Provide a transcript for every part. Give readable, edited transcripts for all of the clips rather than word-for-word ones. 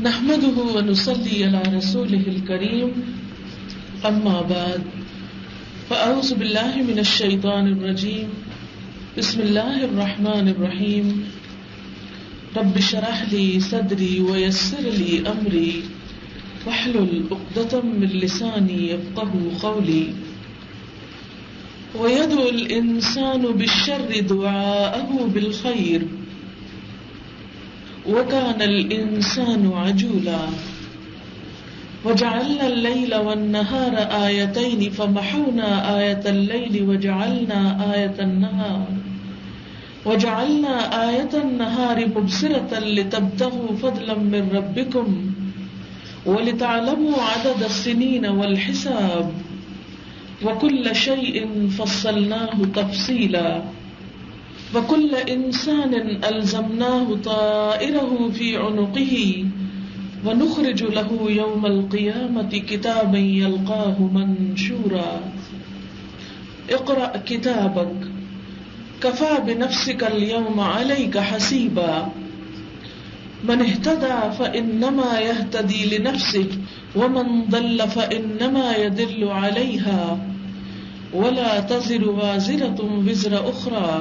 نحمده ونصلي على رسوله الكريم اما بعد فاعوذ بالله من الشيطان الرجيم بسم الله الرحمن الرحيم رب اشرح لي صدري ويسر لي امري واحلل عقدة من لساني يفقهوا قولي ويدعو الانسان بالشر دعاءه بالخير وَكَانَ الْإِنسَانُ عَجُولًا وَجَعَلْنَا اللَّيْلَ وَالنَّهَارَ آيَتَيْنِ فَمَحَوْنَا آيَةَ اللَّيْلِ وَجَعَلْنَا آيَةَ النَّهَارِ مُبْصِرَةً لِتَبْتَغُوا فَضْلًا مِّن رَّبِّكُمْ وَلِتَعْلَمُوا عَدَدَ السِّنِينَ وَالْحِسَابَ وَكُلَّ شَيْءٍ فَصَّلْنَاهُ تَفْصِيلًا وَكُلَّ إِنسَانٍ أَلْزَمْنَاهُ طَائِرَهُ فِي عُنُقِهِ وَنُخْرِجُ لَهُ يَوْمَ الْقِيَامَةِ كِتَابًا يَلْقَاهُ مَنشُورًا اقْرَأْ كِتَابَكَ كَفَى بِنَفْسِكَ الْيَوْمَ عَلَيْكَ حَسِيبًا مَنِ اهْتَدَى فَإِنَّمَا يَهْتَدِي لِنَفْسِهِ وَمَنْ ضَلَّ فَإِنَّمَا يَضِلُّ عَلَيْهَا وَلَا تَزِرُ وَازِرَةٌ وِزْرَ أُخْرَى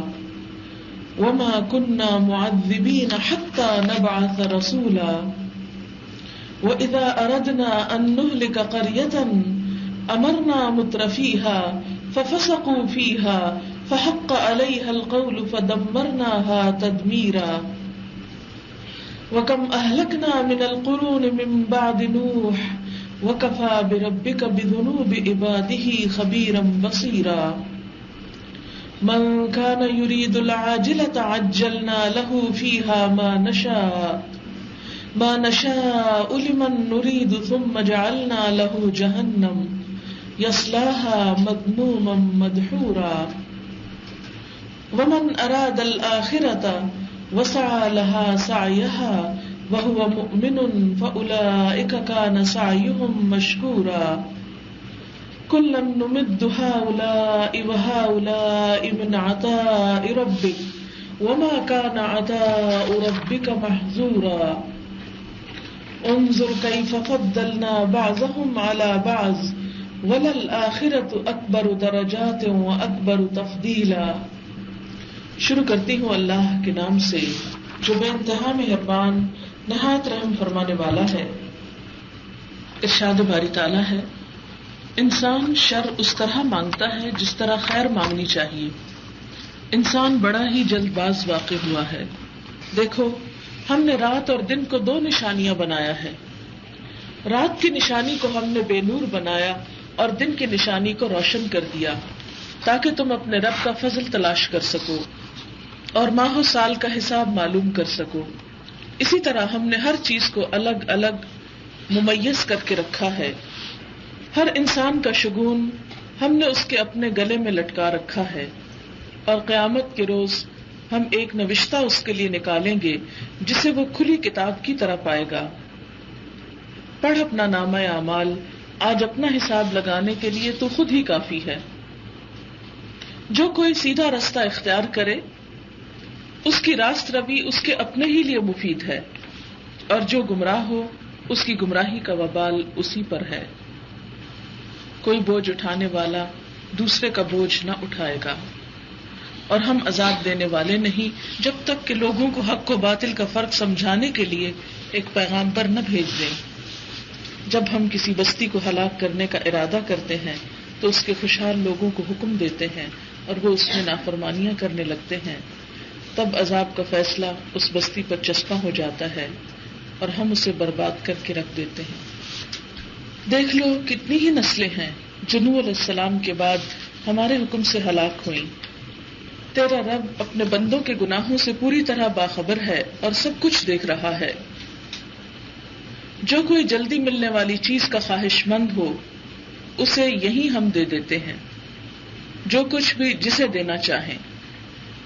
وَمَا كُنَّا مُعَذِّبِينَ حَتَّى نَبْعَثَ رَسُولًا وَإِذَا أَرَدْنَا أَن نُهْلِكَ قَرْيَةً أَمَرْنَا مُتْرَفِيهَا فَفَسَقُوا فِيهَا فَحَقَّ عَلَيْهَا الْقَوْلُ فَدَمَّرْنَاهَا تَدْمِيرًا وَكَمْ أَهْلَكْنَا مِنَ الْقُرُونِ مِن بَعْدِ نُوحٍ وَكَفَى بِرَبِّكَ بِذُنُوبِ عِبَادِهِ خَبِيرًا بَصِيرًا من كان يريد العاجلة عجلنا له فيها ما نشاء لمن نريد ثم جعلنا له جهنم يصلاها مذموما مدحورا ومن أراد الآخرة وسعى لها سعيها وهو مؤمن فأولئك كان سعيهم مشكورا كلا نمد هؤلاء وهؤلاء من عطاء ربك وما كان عطاء ربك محظورا انظر كيف فضلنا بعضهم على بعض وللآخرة أكبر درجات وأكبر تفضيلا. شروع کرتی ہوں اللہ کے نام سے جو بے انتہا مہربان نہایت رحم فرمانے والا ہے. ارشاد باری تعالیٰ ہے انسان شر اس طرح مانگتا ہے جس طرح خیر مانگنی چاہیے. انسان بڑا ہی جلد باز واقع ہوا ہے. دیکھو ہم نے رات اور دن کو دو نشانیاں بنایا ہے. رات کی نشانی کو ہم نے بے نور بنایا اور دن کی نشانی کو روشن کر دیا تاکہ تم اپنے رب کا فضل تلاش کر سکو اور ماہ و سال کا حساب معلوم کر سکو. اسی طرح ہم نے ہر چیز کو الگ الگ ممیز کر کے رکھا ہے. ہر انسان کا شگون ہم نے اس کے اپنے گلے میں لٹکا رکھا ہے اور قیامت کے روز ہم ایک نوشتہ اس کے لیے نکالیں گے جسے وہ کھلی کتاب کی طرح پائے گا. پڑھ اپنا نامہ اعمال، آج اپنا حساب لگانے کے لیے تو خود ہی کافی ہے. جو کوئی سیدھا رستہ اختیار کرے اس کی راست روی اس کے اپنے ہی لیے مفید ہے اور جو گمراہ ہو اس کی گمراہی کا وبال اسی پر ہے. کوئی بوجھ اٹھانے والا دوسرے کا بوجھ نہ اٹھائے گا اور ہم عذاب دینے والے نہیں جب تک کہ لوگوں کو حق و باطل کا فرق سمجھانے کے لیے ایک پیغامبر نہ بھیج دیں. جب ہم کسی بستی کو ہلاک کرنے کا ارادہ کرتے ہیں تو اس کے خوشحال لوگوں کو حکم دیتے ہیں اور وہ اس میں نافرمانیاں کرنے لگتے ہیں. تب عذاب کا فیصلہ اس بستی پر چسپاں ہو جاتا ہے اور ہم اسے برباد کر کے رکھ دیتے ہیں. دیکھ لو کتنی ہی نسلیں ہیں جو نوح علیہ السلام کے بعد ہمارے حکم سے ہلاک ہوئیں. تیرا رب اپنے بندوں کے گناہوں سے پوری طرح باخبر ہے اور سب کچھ دیکھ رہا ہے. جو کوئی جلدی ملنے والی چیز کا خواہش مند ہو اسے یہی ہم دے دیتے ہیں جو کچھ بھی جسے دینا چاہیں.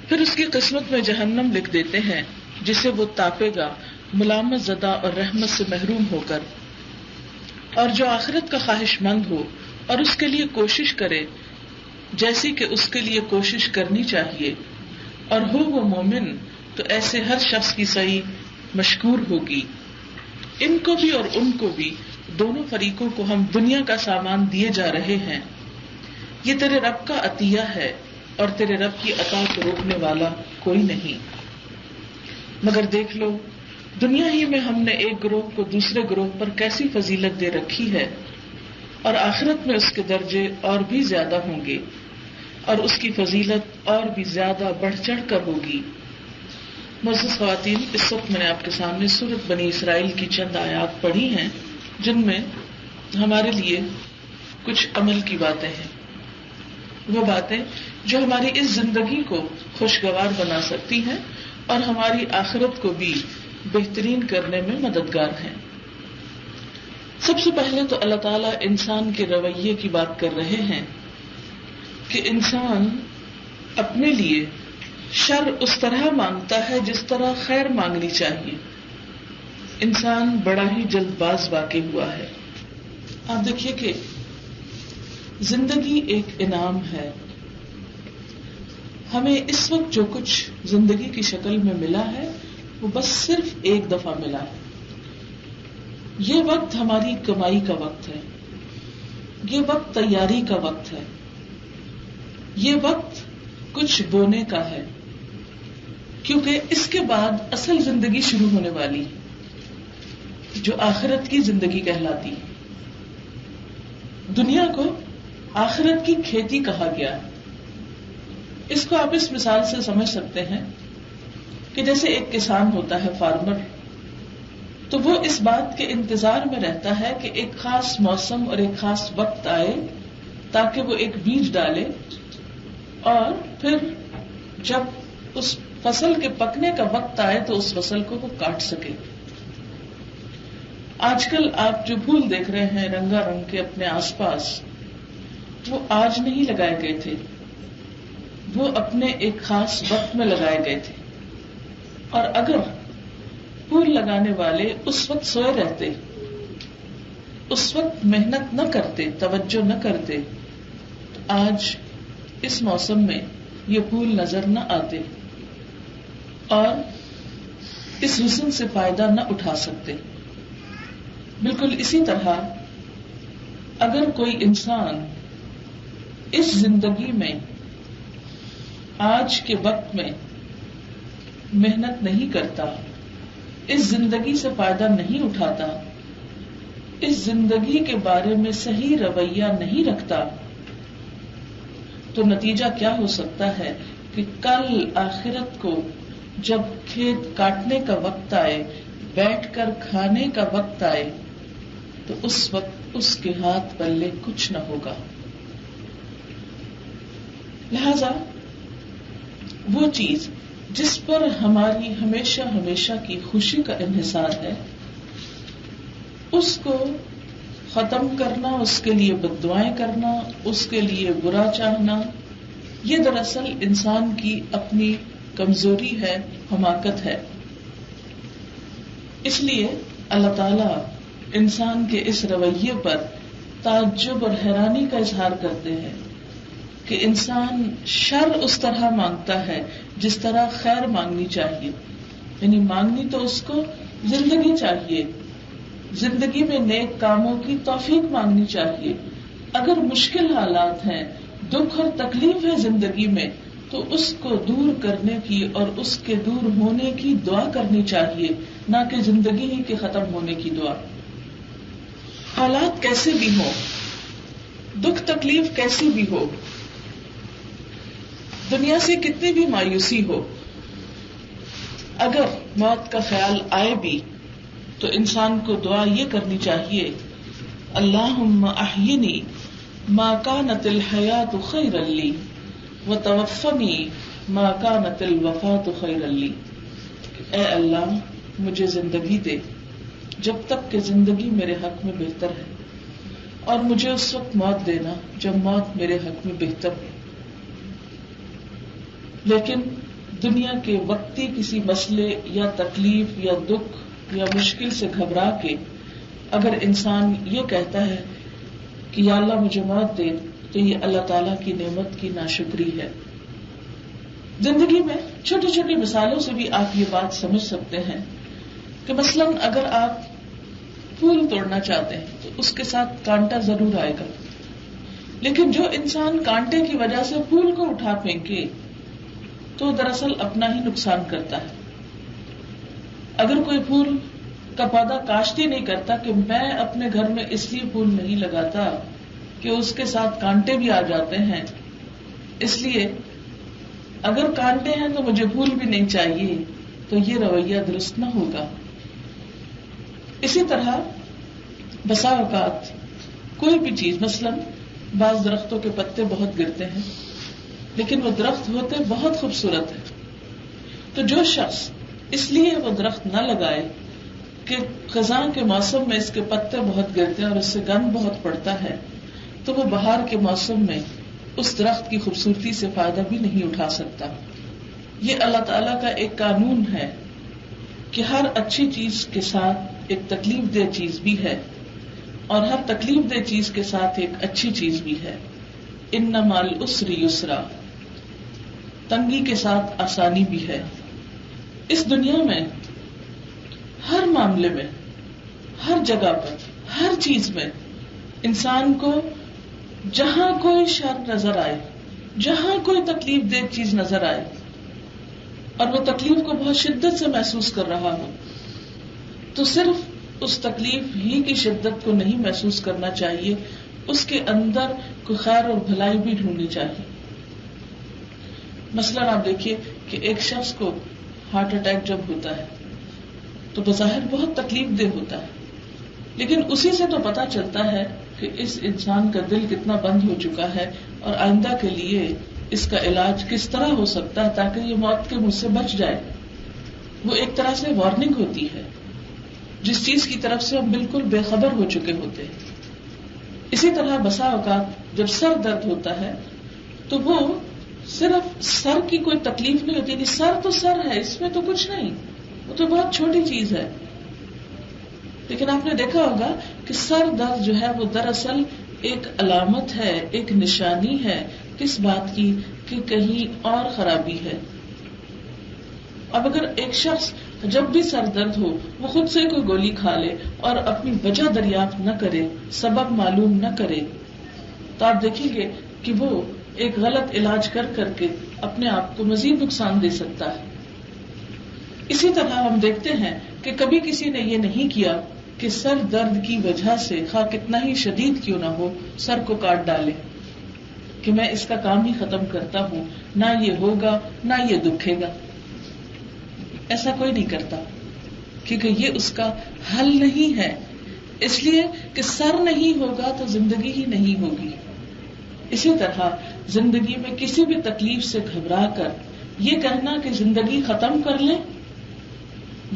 پھر اس کی قسمت میں جہنم لکھ دیتے ہیں جسے وہ تاپے گا ملامت زدہ اور رحمت سے محروم ہو کر. اور جو آخرت کا خواہش مند ہو اور اس کے لیے کوشش کرے جیسی کہ اس کے لیے کوشش کرنی چاہیے اور ہو وہ مومن تو ایسے ہر شخص کی سعی مشکور ہوگی. ان کو بھی اور ان کو بھی، دونوں فریقوں کو ہم دنیا کا سامان دیے جا رہے ہیں. یہ تیرے رب کا عطیہ ہے اور تیرے رب کی عطا کو روکنے والا کوئی نہیں. مگر دیکھ لو دنیا ہی میں ہم نے ایک گروہ کو دوسرے گروہ پر کیسی فضیلت دے رکھی ہے، اور آخرت میں اس کے درجے اور بھی زیادہ ہوں گے اور اس کی فضیلت اور بھی زیادہ بڑھ چڑھ کر ہوگی. معزز خواتین، اس وقت میں نے آپ کے سامنے سورۃ بنی اسرائیل کی چند آیات پڑھی ہیں جن میں ہمارے لیے کچھ عمل کی باتیں ہیں، وہ باتیں جو ہماری اس زندگی کو خوشگوار بنا سکتی ہیں اور ہماری آخرت کو بھی بہترین کرنے میں مددگار ہیں. سب سے پہلے تو اللہ تعالیٰ انسان کے رویے کی بات کر رہے ہیں کہ انسان اپنے لیے شر اس طرح مانگتا ہے جس طرح خیر مانگنی چاہیے. انسان بڑا ہی جلد باز واقع ہوا ہے. آپ دیکھیے کہ زندگی ایک انعام ہے. ہمیں اس وقت جو کچھ زندگی کی شکل میں ملا ہے وہ بس صرف ایک دفعہ ملا ہے. یہ وقت ہماری کمائی کا وقت ہے، یہ وقت تیاری کا وقت ہے، یہ وقت کچھ بونے کا ہے، کیونکہ اس کے بعد اصل زندگی شروع ہونے والی ہے جو آخرت کی زندگی کہلاتی ہے. دنیا کو آخرت کی کھیتی کہا گیا ہے. اس کو آپ اس مثال سے سمجھ سکتے ہیں کہ جیسے ایک کسان ہوتا ہے، فارمر، تو وہ اس بات کے انتظار میں رہتا ہے کہ ایک خاص موسم اور ایک خاص وقت آئے تاکہ وہ ایک بیج ڈالے اور پھر جب اس فصل کے پکنے کا وقت آئے تو اس فصل کو وہ کاٹ سکے. آج کل آپ جو پھول دیکھ رہے ہیں رنگا رنگ کے اپنے آس پاس، وہ آج نہیں لگائے گئے تھے، وہ اپنے ایک خاص وقت میں لگائے گئے تھے. اور اگر پھول لگانے والے اس وقت سوئے رہتے، اس وقت محنت نہ کرتے، توجہ نہ کرتے، تو آج اس موسم میں یہ پھول نظر نہ آتے اور اس حسن سے فائدہ نہ اٹھا سکتے. بالکل اسی طرح اگر کوئی انسان اس زندگی میں آج کے وقت میں محنت نہیں کرتا، اس زندگی سے فائدہ نہیں اٹھاتا، اس زندگی کے بارے میں صحیح رویہ نہیں رکھتا، تو نتیجہ کیا ہو سکتا ہے کہ کل آخرت کو جب کھیت کاٹنے کا وقت آئے، بیٹھ کر کھانے کا وقت آئے، تو اس وقت اس کے ہاتھ پلے کچھ نہ ہوگا. لہذا وہ چیز جس پر ہماری ہمیشہ ہمیشہ کی خوشی کا انحصار ہے، اس کو ختم کرنا، اس کے لیے بد دعائیں کرنا، اس کے لیے برا چاہنا، یہ دراصل انسان کی اپنی کمزوری ہے، حماقت ہے. اس لیے اللہ تعالیٰ انسان کے اس رویے پر تعجب اور حیرانی کا اظہار کرتے ہیں کہ انسان شر اس طرح مانگتا ہے جس طرح خیر مانگنی چاہیے. یعنی مانگنی تو اس کو زندگی چاہیے، زندگی میں نیک کاموں کی توفیق مانگنی چاہیے. اگر مشکل حالات ہیں، دکھ اور تکلیف ہے زندگی میں، تو اس کو دور کرنے کی اور اس کے دور ہونے کی دعا کرنی چاہیے، نہ کہ زندگی ہی کے ختم ہونے کی دعا. حالات کیسے بھی ہوں، دکھ تکلیف کیسی بھی ہو، دنیا سے کتنی بھی مایوسی ہو، اگر موت کا خیال آئے بھی تو انسان کو دعا یہ کرنی چاہیے، اللہم احینی ما کانت الحیات خیرا لی وتوفنی ما کانت الوفات خیرا لی. اے اللہ مجھے زندگی دے جب تک کہ زندگی میرے حق میں بہتر ہے، اور مجھے اس وقت موت دینا جب موت میرے حق میں بہتر ہو. لیکن دنیا کے وقتی کسی مسئلے یا تکلیف یا دکھ یا مشکل سے گھبرا کے اگر انسان یہ کہتا ہے کہ یا اللہ مجھے موت دے، تو یہ اللہ تعالیٰ کی نعمت کی ناشکری ہے. زندگی میں چھوٹی چھوٹی مثالوں سے بھی آپ یہ بات سمجھ سکتے ہیں کہ مثلاً اگر آپ پھول توڑنا چاہتے ہیں تو اس کے ساتھ کانٹا ضرور آئے گا. لیکن جو انسان کانٹے کی وجہ سے پھول کو اٹھا پھینکے تو دراصل اپنا ہی نقصان کرتا ہے. اگر کوئی پھول کا پودا کاشتی نہیں کرتا کہ میں اپنے گھر میں اس لیے پھول نہیں لگاتا کہ اس کے ساتھ کانٹے بھی آ جاتے ہیں، اس لیے اگر کانٹے ہیں تو مجھے پھول بھی نہیں چاہیے، تو یہ رویہ درست نہ ہوگا. اسی طرح بسا اوقات کوئی بھی چیز، مثلا بعض درختوں کے پتے بہت گرتے ہیں لیکن وہ درخت ہوتے بہت خوبصورت ہے، تو جو شخص اس لیے وہ درخت نہ لگائے کہ خزاں کے موسم میں اس کے پتے بہت گرتے ہیں اور اس سے گند بہت پڑتا ہے، تو وہ بہار کے موسم میں اس درخت کی خوبصورتی سے فائدہ بھی نہیں اٹھا سکتا. یہ اللہ تعالیٰ کا ایک قانون ہے کہ ہر اچھی چیز کے ساتھ ایک تکلیف دہ چیز بھی ہے اور ہر تکلیف دہ چیز کے ساتھ ایک اچھی چیز بھی ہے. ان مع العسر یسرا، تنگی کے ساتھ آسانی بھی ہے. اس دنیا میں ہر معاملے میں، ہر جگہ پر، ہر چیز میں انسان کو جہاں کوئی شر نظر آئے، جہاں کوئی تکلیف دہ چیز نظر آئے اور وہ تکلیف کو بہت شدت سے محسوس کر رہا ہو، تو صرف اس تکلیف ہی کی شدت کو نہیں محسوس کرنا چاہیے، اس کے اندر کوئی خیر اور بھلائی بھی ڈھونڈنی چاہیے. مثلا آپ دیکھیے کہ ایک شخص کو ہارٹ اٹیک جب ہوتا ہے تو بظاہر بہت تکلیف دہ ہوتا ہے، لیکن اسی سے تو پتا چلتا ہے کہ اس انسان کا دل کتنا بند ہو چکا ہے اور آئندہ کے لیے اس کا علاج کس طرح ہو سکتا ہے تاکہ یہ موت کے منہ سے بچ جائے. وہ ایک طرح سے وارننگ ہوتی ہے جس چیز کی طرف سے ہم بالکل بے خبر ہو چکے ہوتے ہیں. اسی طرح بسا اوقات جب سر درد ہوتا ہے تو وہ صرف سر کی کوئی تکلیف نہیں ہوتی، یعنی سر تو سر ہے، اس میں تو کچھ نہیں، وہ تو بہت چھوٹی چیز ہے. لیکن آپ نے دیکھا ہوگا کہ سر درد جو ہے وہ دراصل ایک علامت ہے، ایک نشانی ہے کس بات کی کہ کہیں اور خرابی ہے. اب اگر ایک شخص جب بھی سر درد ہو وہ خود سے کوئی گولی کھا لے اور اپنی وجہ دریافت نہ کرے، سبب معلوم نہ کرے، تو آپ دیکھیں گے کہ وہ ایک غلط علاج کر کے اپنے آپ کو مزید نقصان دے سکتا ہے. اسی طرح ہم دیکھتے ہیں کہ کبھی کسی نے یہ نہیں کیا کہ سر درد کی وجہ سے خواہ کتنا ہی شدید کیوں نہ ہو سر کو کاٹ ڈالے کہ میں اس کا کام ہی ختم کرتا ہوں، نہ یہ ہوگا نہ یہ دکھے گا. ایسا کوئی نہیں کرتا کیونکہ یہ اس کا حل نہیں ہے، اس لیے کہ سر نہیں ہوگا تو زندگی ہی نہیں ہوگی. اسی طرح زندگی میں کسی بھی تکلیف سے گھبرا کر یہ کہنا کہ زندگی ختم کر لیں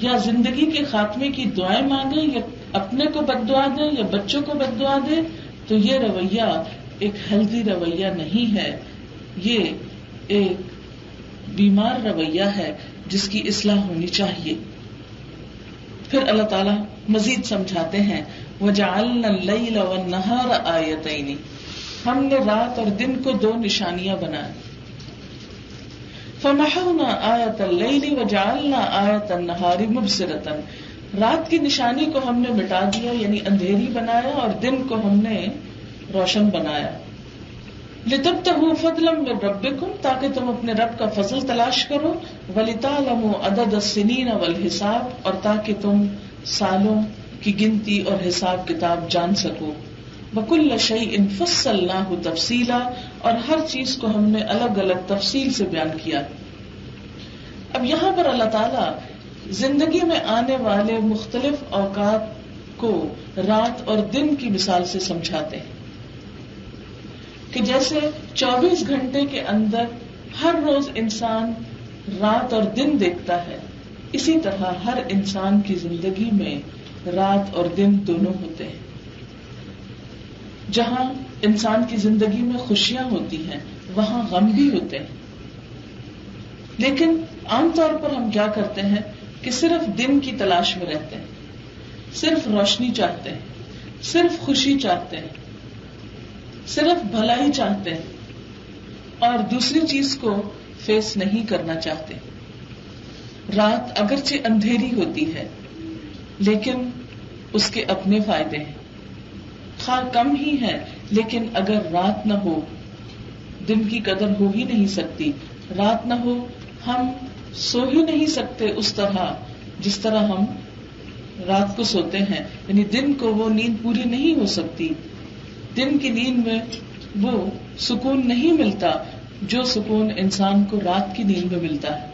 یا زندگی کے خاتمے کی دعائیں مانگیں یا اپنے کو بد دعا دیں یا بچوں کو بد دعا دیں، تو یہ رویہ ایک ہیلتھی رویہ نہیں ہے، یہ ایک بیمار رویہ ہے جس کی اصلاح ہونی چاہیے. پھر اللہ تعالیٰ مزید سمجھاتے ہیں وَجَعَلْنَا اللَّيْلَ وَالنَّهَارَ آیَتَيْنِ، ہم نے رات اور دن کو دو نشانیاں بنائے. فَمَحَوْنَا آیَةَ اللَّيْلِ وَجَعَلْنَا آیَةَ النَّهَارِ مُبْصِرَةً، رات کی نشانی کو ہم نے مٹا دیا یعنی اندھیری بنایا اور دن کو ہم نے روشن بنایا. لِتَبْتَغُوا فَضْلًا مِّن رَبِّكُمْ، تاکہ تم اپنے رب کا فضل تلاش کرو، وَلِتَعْلَمُوا عَدَدَ السِّنِينَ وَالْحِسَابَ، اور تاکہ تم سالوں کی گنتی اور حساب کتاب جان سکو. وَكُلَّ شَيْءٍ فَصَّلْنَاهُ تَفْصِيلًا، اور ہر چیز کو ہم نے الگ الگ تفصیل سے بیان کیا. اب یہاں پر اللہ تعالیٰ زندگی میں آنے والے مختلف اوقات کو رات اور دن کی مثال سے سمجھاتے ہیں کہ جیسے 24 گھنٹے کے اندر ہر روز انسان رات اور دن دیکھتا ہے، اسی طرح ہر انسان کی زندگی میں رات اور دن دونوں ہوتے ہیں. جہاں انسان کی زندگی میں خوشیاں ہوتی ہیں وہاں غم بھی ہوتے ہیں. لیکن عام طور پر ہم کیا کرتے ہیں کہ صرف دن کی تلاش میں رہتے ہیں، صرف روشنی چاہتے ہیں، صرف خوشی چاہتے ہیں، صرف بھلائی چاہتے ہیں اور دوسری چیز کو فیس نہیں کرنا چاہتے. رات اگرچہ اندھیری ہوتی ہے لیکن اس کے اپنے فائدے ہیں. خواہ کم ہی ہے لیکن اگر رات نہ ہو دن کی قدر ہو ہی نہیں سکتی. رات نہ ہو ہم سو ہی نہیں سکتے اس طرح جس طرح ہم رات کو سوتے ہیں. یعنی دن کو وہ نیند پوری نہیں ہو سکتی. دن کی نیند میں وہ سکون نہیں ملتا جو سکون انسان کو رات کی نیند میں ملتا ہے.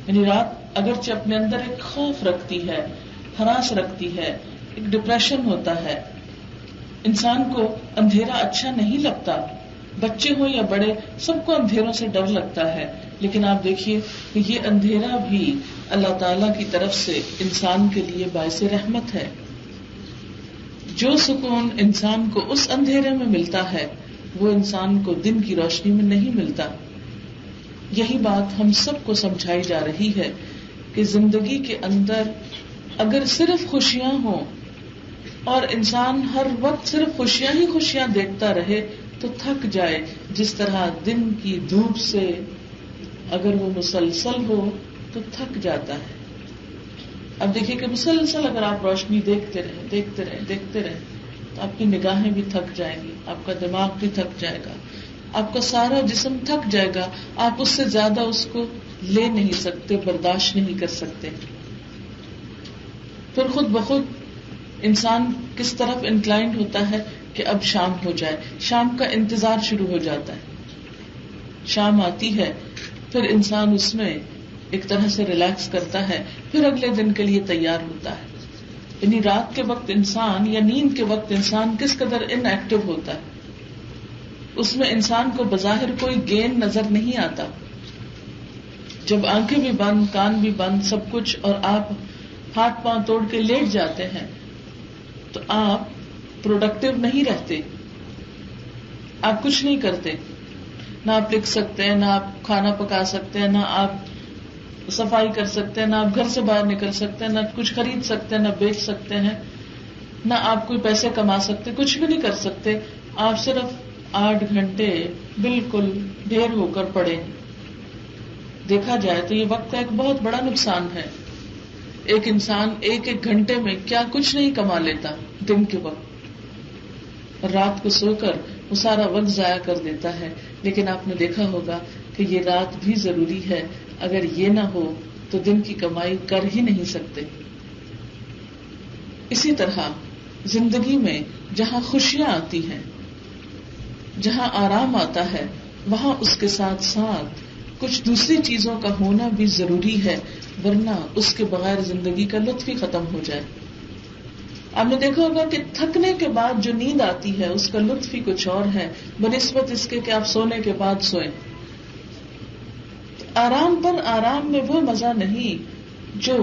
یعنی رات اگرچہ اپنے اندر ایک خوف رکھتی ہے, ہراس رکھتی ہے, ایک ڈپریشن ہوتا ہے, انسان کو اندھیرا اچھا نہیں لگتا, بچے ہوں یا بڑے سب کو اندھیروں سے ڈر لگتا ہے. لیکن آپ دیکھیے کہ یہ اندھیرا بھی اللہ تعالیٰ کی طرف سے انسان کے لیے باعث رحمت ہے. جو سکون انسان کو اس اندھیرے میں ملتا ہے وہ انسان کو دن کی روشنی میں نہیں ملتا. یہی بات ہم سب کو سمجھائی جا رہی ہے کہ زندگی کے اندر اگر صرف خوشیاں ہوں اور انسان ہر وقت صرف خوشیاں ہی خوشیاں دیکھتا رہے تو تھک جائے. جس طرح دن کی دھوپ سے اگر وہ مسلسل ہو تو تھک جاتا ہے. اب دیکھیے کہ مسلسل اگر آپ روشنی دیکھتے رہیں تو آپ کی نگاہیں بھی تھک جائیں گی, آپ کا دماغ بھی تھک جائے گا, آپ کا سارا جسم تھک جائے گا. آپ اس سے زیادہ اس کو لے نہیں سکتے, برداشت نہیں کر سکتے. پھر خود بخود انسان کس طرف انکلائنڈ ہوتا ہے کہ اب شام ہو جائے, شام کا انتظار شروع ہو جاتا ہے. شام آتی ہے پھر انسان اس میں ایک طرح سے ریلیکس کرتا ہے, پھر اگلے دن کے لیے تیار ہوتا ہے. یعنی رات کے وقت انسان یا نیند کے وقت انسان کس قدر ان ایکٹیو ہوتا ہے, اس میں انسان کو بظاہر کوئی گین نظر نہیں آتا. جب آنکھیں بھی بند, کان بھی بند, سب کچھ, اور آپ ہاتھ پاؤں توڑ کے لیٹ جاتے ہیں تو آپ پروڈکٹیو نہیں رہتے, آپ کچھ نہیں کرتے. نہ آپ لکھ سکتے ہیں, نہ آپ کھانا پکا سکتے ہیں, نہ آپ صفائی کر سکتے ہیں, نہ آپ گھر سے باہر نکل سکتے ہیں, نہ کچھ خرید سکتے ہیں, نہ بیچ سکتے ہیں, نہ آپ کوئی پیسے کما سکتے, کچھ بھی نہیں کر سکتے. آپ صرف 8 گھنٹے بالکل ڈھیر ہو کر پڑے. دیکھا جائے تو یہ وقت کا ایک بہت بڑا نقصان ہے. ایک انسان ایک گھنٹے میں کیا کچھ نہیں کما لیتا دن کے وقت, اور رات کو سو کر وہ سارا وقت ضائع کر دیتا ہے. لیکن آپ نے دیکھا ہوگا کہ یہ رات بھی ضروری ہے, اگر یہ نہ ہو تو دن کی کمائی کر ہی نہیں سکتے. اسی طرح زندگی میں جہاں خوشیاں آتی ہیں, جہاں آرام آتا ہے, وہاں اس کے ساتھ ساتھ کچھ دوسری چیزوں کا ہونا بھی ضروری ہے, ورنہ اس کے بغیر زندگی کا لطف ہی ختم ہو جائے. آپ نے دیکھا ہوگا کہ تھکنے کے بعد جو نیند آتی ہے اس کا لطف ہی کچھ اور ہے بنسبت اس کے کہ آپ سونے کے بعد سوئیں. آرام پر آرام میں وہ مزہ نہیں جو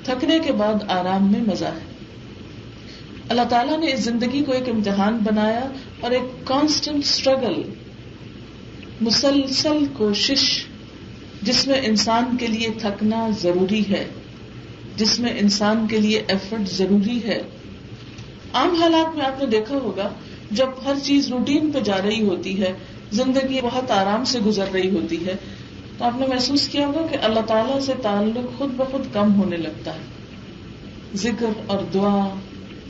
تھکنے کے بعد آرام میں مزہ ہے. اللہ تعالیٰ نے اس زندگی کو ایک امتحان بنایا اور ایک کانسٹنٹ اسٹرگل, مسلسل کوشش, جس میں انسان کے لیے تھکنا ضروری ہے, جس میں انسان کے لیے ایفرٹ ضروری ہے. عام حالات میں آپ نے دیکھا ہوگا جب ہر چیز روٹین پہ جا رہی ہوتی ہے, زندگی بہت آرام سے گزر رہی ہوتی ہے, تو آپ نے محسوس کیا ہوگا کہ اللہ تعالیٰ سے تعلق خود بخود کم ہونے لگتا ہے. ذکر اور دعا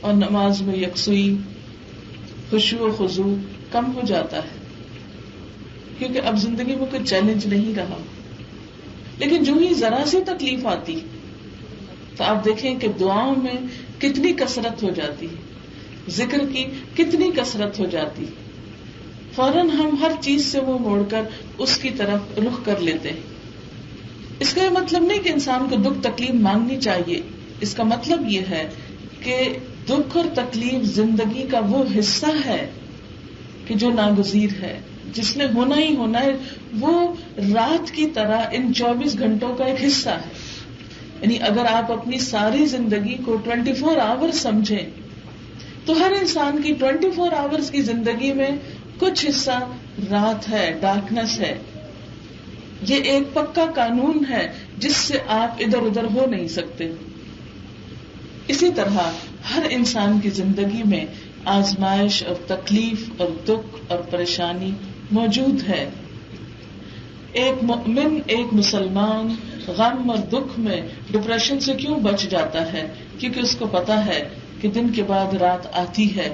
اور نماز میں یکسوئی, خشوع و خضوع کم ہو جاتا ہے, کیونکہ اب زندگی میں کوئی چیلنج نہیں رہا. لیکن جو ہی ذرا سی تکلیف آتی تو آپ دیکھیں کہ دعاؤں میں کتنی کثرت ہو جاتی, ذکر کی کتنی کثرت ہو جاتی. فوراً ہم ہر چیز سے وہ موڑ کر اس کی طرف رخ کر لیتے ہیں. اس کا یہ مطلب نہیں کہ انسان کو دکھ تکلیف مانگنی چاہیے, اس کا مطلب یہ ہے کہ دکھ اور تکلیف زندگی کا وہ حصہ ہے کہ جو ناگزیر ہے, جس نے ہونا ہی ہونا ہے. وہ رات کی طرح ان 24 گھنٹوں کا ایک حصہ ہے. یعنی اگر آپ اپنی ساری زندگی کو 24 آورز سمجھیں تو ہر انسان کی 24 آورز کی زندگی میں کچھ حصہ رات ہے, ڈارکنس ہے. یہ ایک پکا قانون ہے جس سے آپ ادھر ادھر ہو نہیں سکتے. اسی طرح ہر انسان کی زندگی میں آزمائش اور تکلیف اور دکھ اور پریشانی موجود ہے. ایک مومن, ایک مسلمان غم اور دکھ میں ڈپریشن سے کیوں بچ جاتا ہے؟ کیونکہ اس کو پتا ہے کہ دن کے بعد رات آتی ہے،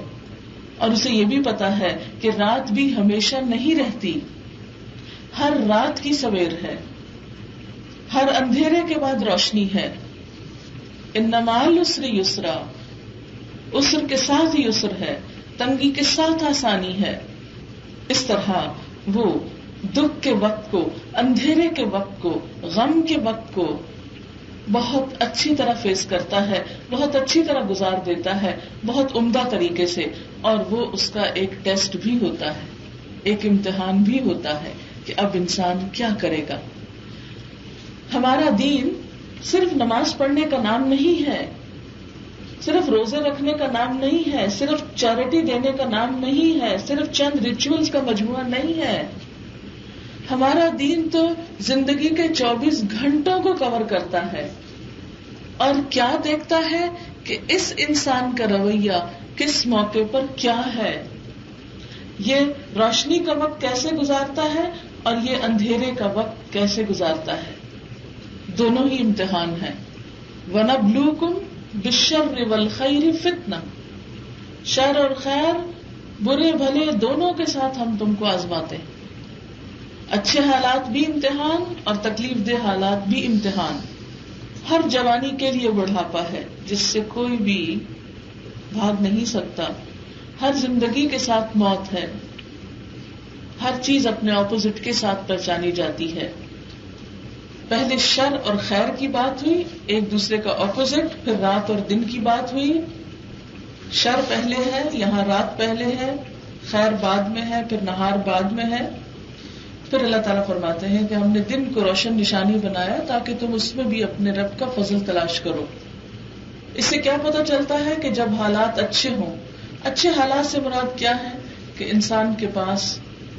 اور اسے یہ بھی پتا ہے کہ رات بھی ہمیشہ نہیں رہتی، ہر رات کی سویر ہے، ہر اندھیرے کے بعد روشنی ہے. ان مع العسر یسرا، عسر کے ساتھ ہی یسر ہے، تنگی کے ساتھ آسانی ہے. اس طرح وہ دکھ کے وقت کو، اندھیرے کے وقت کو، غم کے وقت کو بہت اچھی طرح فیس کرتا ہے، بہت اچھی طرح گزار دیتا ہے، بہت عمدہ طریقے سے. اور وہ اس کا ایک ٹیسٹ بھی ہوتا ہے، ایک امتحان بھی ہوتا ہے کہ اب انسان کیا کرے گا. ہمارا دین صرف نماز پڑھنے کا نام نہیں ہے، صرف روزے رکھنے کا نام نہیں ہے، صرف چیریٹی دینے کا نام نہیں ہے، صرف چند ریچولز کا مجموعہ نہیں ہے. ہمارا دین تو زندگی کے 24 گھنٹوں کو کور کرتا ہے، اور کیا دیکھتا ہے کہ اس انسان کا رویہ کس موقع پر کیا ہے، یہ روشنی کا وقت کیسے گزارتا ہے اور یہ اندھیرے کا وقت کیسے گزارتا ہے. دونوں ہی امتحان ہیں. وَنَبْلُوكُمْ بِالشَّرِّ وَالْخَيْرِ فِتْنَةً، شر اور خیر، برے بھلے دونوں کے ساتھ ہم تم کو آزماتے ہیں. اچھے حالات بھی امتحان اور تکلیف دہ حالات بھی امتحان. ہر جوانی کے لیے بڑھاپا ہے جس سے کوئی بھی بھاگ نہیں سکتا. ہر زندگی کے ساتھ موت ہے. ہر چیز اپنے اپوزٹ کے ساتھ پہچانی جاتی ہے. پہلے شر اور خیر کی بات ہوئی، ایک دوسرے کا اپوزٹ، پھر رات اور دن کی بات ہوئی. شر پہلے ہے، یہاں رات پہلے ہے، خیر بعد میں ہے، پھر نہار بعد میں ہے. پھر اللہ تعالیٰ فرماتے ہیں کہ ہم نے دن کو روشن نشانی بنایا تاکہ تم اس میں بھی اپنے رب کا فضل تلاش کرو. اس سے کیا پتہ چلتا ہے کہ جب حالات اچھے ہوں، اچھے حالات سے مراد کیا ہے کہ انسان کے پاس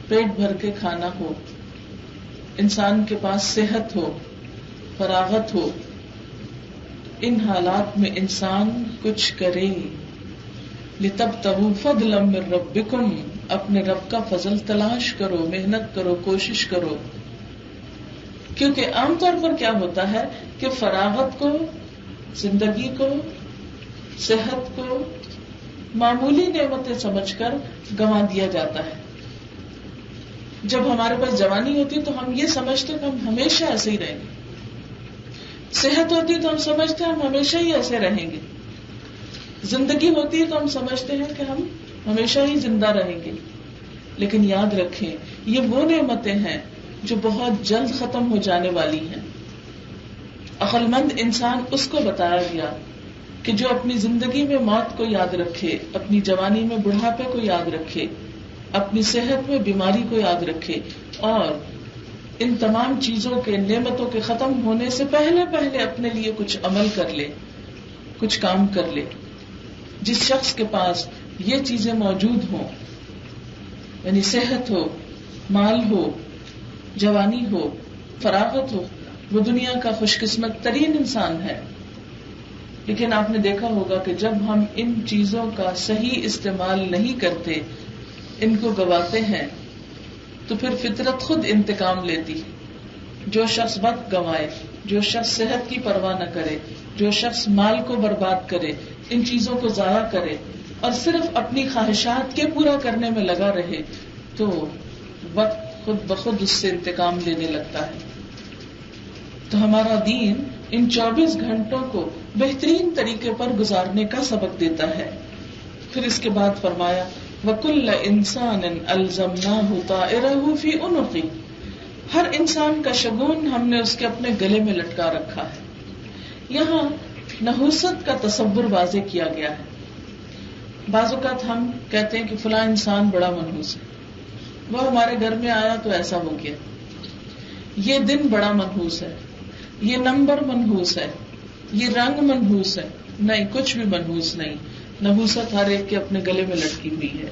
پیٹ بھر کے کھانا ہو، انسان کے پاس صحت ہو، فراغت ہو. ان حالات میں انسان کچھ کرے. لِتَبْتَغُوا فَضْلًا مِّن رَبِّكُمْ، اپنے رب کا فضل تلاش کرو، محنت کرو، کوشش کرو. کیونکہ عام طور پر کیا ہوتا ہے کہ فراغت کو، زندگی کو، صحت کو معمولی نعمتیں سمجھ کر گنوا دیا جاتا ہے. جب ہمارے پاس جوانی ہوتی تو ہم یہ سمجھتے کہ ہم ہمیشہ ایسے ہی رہیں گے. صحت ہوتی تو ہم سمجھتے ہیں ہم ہمیشہ ہی ایسے رہیں گے. زندگی ہوتی ہے تو ہم سمجھتے ہیں کہ ہم ہمیشہ ہی زندہ رہیں گے. لیکن یاد رکھیں یہ وہ نعمتیں ہیں جو بہت جلد ختم ہو جانے والی ہیں. عقل مند انسان اس کو بتایا گیا کہ جو اپنی زندگی میں موت کو یاد رکھے، اپنی جوانی میں بڑھاپے کو یاد رکھے، اپنی صحت میں بیماری کو یاد رکھے، اور ان تمام چیزوں کے، نعمتوں کے ختم ہونے سے پہلے پہلے اپنے لیے کچھ عمل کر لے، کچھ کام کر لے. جس شخص کے پاس یہ چیزیں موجود ہوں، یعنی صحت ہو، مال ہو، جوانی ہو، فراغت ہو، وہ دنیا کا خوش قسمت ترین انسان ہے. لیکن آپ نے دیکھا ہوگا کہ جب ہم ان چیزوں کا صحیح استعمال نہیں کرتے، ان کو گواتے ہیں، تو پھر فطرت خود انتقام لیتی. جو شخص وقت گوائے، جو شخص صحت کی پرواہ نہ کرے، جو شخص مال کو برباد کرے، ان چیزوں کو ضائع کرے اور صرف اپنی خواہشات کے پورا کرنے میں لگا رہے، تو وقت خود بخود اس سے انتقام لینے لگتا ہے. تو ہمارا دین ان 24 گھنٹوں کو بہترین طریقے پر گزارنے کا سبق دیتا ہے. پھر اس کے بعد فرمایا وَكُلَّ إِنسَانٍ أَلْزَمْنَاهُ طَائِرَهُ فِي عُنُقِهِ، ہر انسان کا شگون ہم نے اس کے اپنے گلے میں لٹکا رکھا ہے. یہاں نحوست کا تصور واضح کیا گیا ہے. بعض اوقات ہم کہتے ہیں کہ فلاں انسان بڑا منحوس ہے، وہ ہمارے گھر میں آیا تو ایسا ہو گیا، یہ دن بڑا منحوس ہے، یہ نمبر منحوس ہے، یہ رنگ منحوس ہے. نہیں، کچھ بھی منحوس نہیں. نحوست ہر ایک کے اپنے گلے میں لٹکی ہوئی ہے.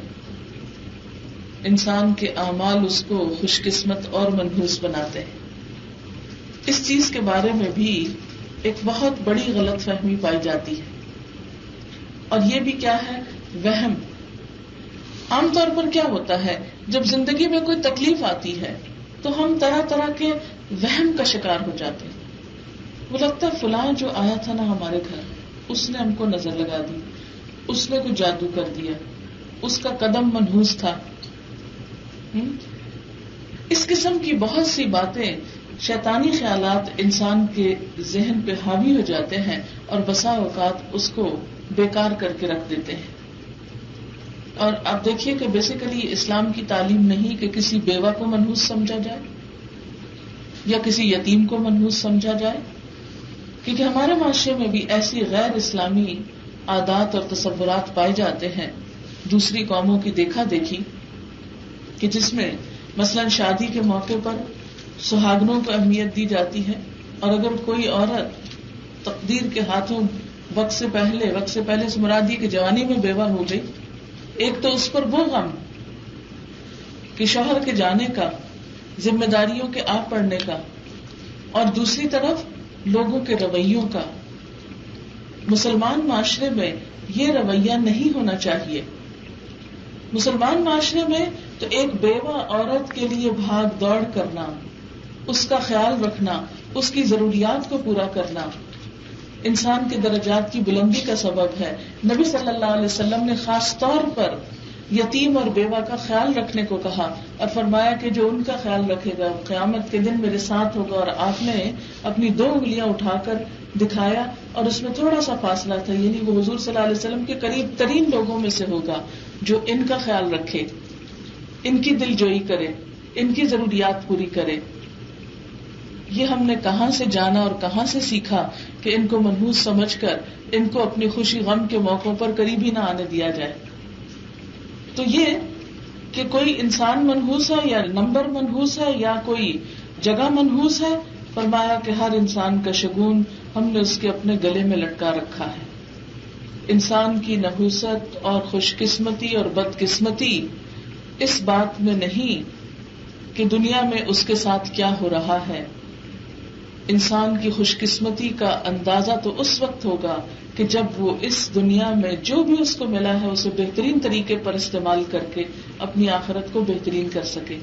انسان کے اعمال اس کو خوش قسمت اور منحوس بناتے ہیں. اس چیز کے بارے میں بھی ایک بہت بڑی غلط فہمی پائی جاتی ہے، اور یہ بھی کیا ہے؟ وہم. عام طور پر کیا ہوتا ہے جب زندگی میں کوئی تکلیف آتی ہے تو ہم طرح طرح کے وہم کا شکار ہو جاتے ہیں. وہ لگتا ہے فلاں جو آیا تھا نا ہمارے گھر، اس نے ہم کو نظر لگا دی, اس نے کوئی جادو کر دیا, اس کا قدم منحوس تھا. اس قسم کی بہت سی باتیں, شیطانی خیالات انسان کے ذہن پہ حاوی ہو جاتے ہیں اور بسا اوقات اس کو بیکار کر کے رکھ دیتے ہیں. اور آپ دیکھیے کہ بیسیکلی اسلام کی تعلیم نہیں کہ کسی بیوہ کو منحوس سمجھا جائے یا کسی یتیم کو منحوس سمجھا جائے, کیونکہ ہمارے معاشرے میں بھی ایسی غیر اسلامی عادات اور تصورات پائے جاتے ہیں دوسری قوموں کی دیکھا دیکھی, کہ جس میں مثلا شادی کے موقع پر سہاگنوں کو اہمیت دی جاتی ہے, اور اگر کوئی عورت تقدیر کے ہاتھوں وقت سے پہلے سے مراد یہ کہ جوانی میں بیوہ ہو گئی, ایک تو اس پر وہ غم کہ شوہر کے جانے کا, ذمہ داریوں کے آ پڑنے کا, اور دوسری طرف لوگوں کے رویوں کا. مسلمان معاشرے میں یہ رویہ نہیں ہونا چاہیے. مسلمان معاشرے میں تو ایک بیوہ عورت کے لیے بھاگ دوڑ کرنا, اس کا خیال رکھنا, اس کی ضروریات کو پورا کرنا انسان کے درجات کی بلندی کا سبب ہے. نبی صلی اللہ علیہ وسلم نے خاص طور پر یتیم اور بیوہ کا خیال رکھنے کو کہا اور فرمایا کہ جو ان کا خیال رکھے گا قیامت کے دن میرے ساتھ ہوگا. اور آپ نے اپنی 2 انگلیاں اٹھا کر دکھایا اور اس میں تھوڑا سا فاصلہ تھا, یعنی وہ حضور صلی اللہ علیہ وسلم کے قریب ترین لوگوں میں سے ہوگا جو ان کا خیال رکھے, ان کی دل جوئی کرے, ان کی ضروریات پوری کرے. یہ ہم نے کہاں سے جانا اور کہاں سے سیکھا کہ ان کو منحوس سمجھ کر ان کو اپنی خوشی غم کے موقعوں پر قریب ہی نہ آنے دیا جائے. تو یہ کہ کوئی انسان منحوس ہے یا نمبر منحوس ہے یا کوئی جگہ منحوس ہے, فرمایا کہ ہر انسان کا شگون ہم نے اس کے اپنے گلے میں لٹکا رکھا ہے. انسان کی نحوست اور خوش قسمتی اور بد قسمتی اس بات میں نہیں کہ دنیا میں اس کے ساتھ کیا ہو رہا ہے. انسان کی خوش قسمتی کا اندازہ تو اس وقت ہوگا کہ جب وہ اس دنیا میں جو بھی اس کو ملا ہے اسے بہترین طریقے پر استعمال کر کے اپنی آخرت کو بہترین کر سکے.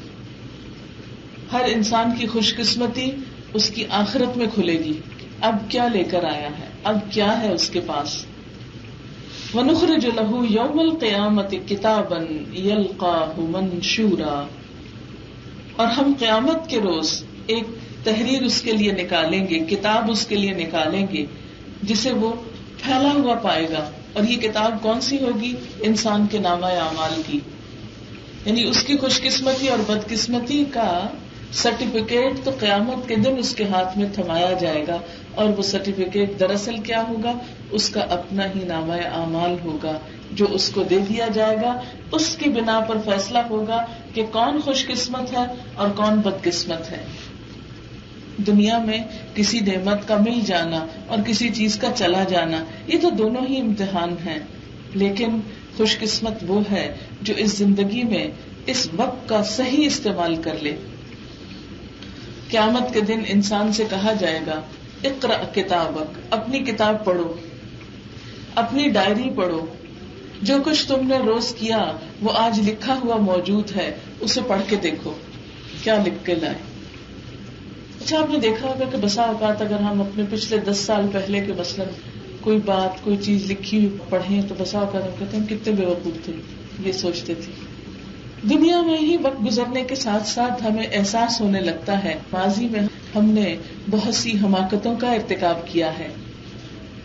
ہر انسان کی خوش قسمتی اس کی آخرت میں کھلے گی. اب کیا لے کر آیا ہے, اب کیا ہے اس کے پاس. وَنُخْرِجُ لَهُ يَوْمَ الْقِيَامَةِ كِتَابًا يَلْقَاهُ مَنْشُورًا, اور ہم قیامت کے روز ایک تحریر اس کے لیے نکالیں گے, کتاب اس کے لیے نکالیں گے جسے وہ پھیلا ہوا پائے گا. اور یہ کتاب کون سی ہوگی؟ انسان کے نامہ اعمال کی, یعنی اس کی خوش قسمتی اور بد قسمتی کا سرٹیفکیٹ تو قیامت کے دن اس کے ہاتھ میں تھمایا جائے گا. اور وہ سرٹیفکیٹ دراصل کیا ہوگا؟ اس کا اپنا ہی نامہ اعمال ہوگا جو اس کو دے دیا جائے گا. اس کی بنا پر فیصلہ ہوگا کہ کون خوش قسمت ہے اور کون بد قسمت ہے. دنیا میں کسی نعمت کا مل جانا اور کسی چیز کا چلا جانا یہ تو دونوں ہی امتحان ہیں, لیکن خوش قسمت وہ ہے جو اس زندگی میں اس وقت کا صحیح استعمال کر لے. قیامت کے دن انسان سے کہا جائے گا اقرأ کتابک, اپنی کتاب پڑھو, اپنی ڈائری پڑھو, جو کچھ تم نے روز کیا وہ آج لکھا ہوا موجود ہے, اسے پڑھ کے دیکھو کیا لکھ کے لائے. اچھا آپ نے دیکھا ہوگا کہ بسا اوقات اگر ہم اپنے پچھلے 10 سال پہلے کے مثلاً کوئی بات کوئی چیز لکھی ہوئی پڑھیں تو بسا اوقات ہم کہتے ہیں کتنے بیوقوف تھے, یہ سوچتے تھے. دنیا میں ہی وقت گزرنے کے ساتھ ساتھ ہمیں احساس ہونے لگتا ہے ماضی میں ہم نے بہت سی حماقتوں کا ارتکاب کیا ہے.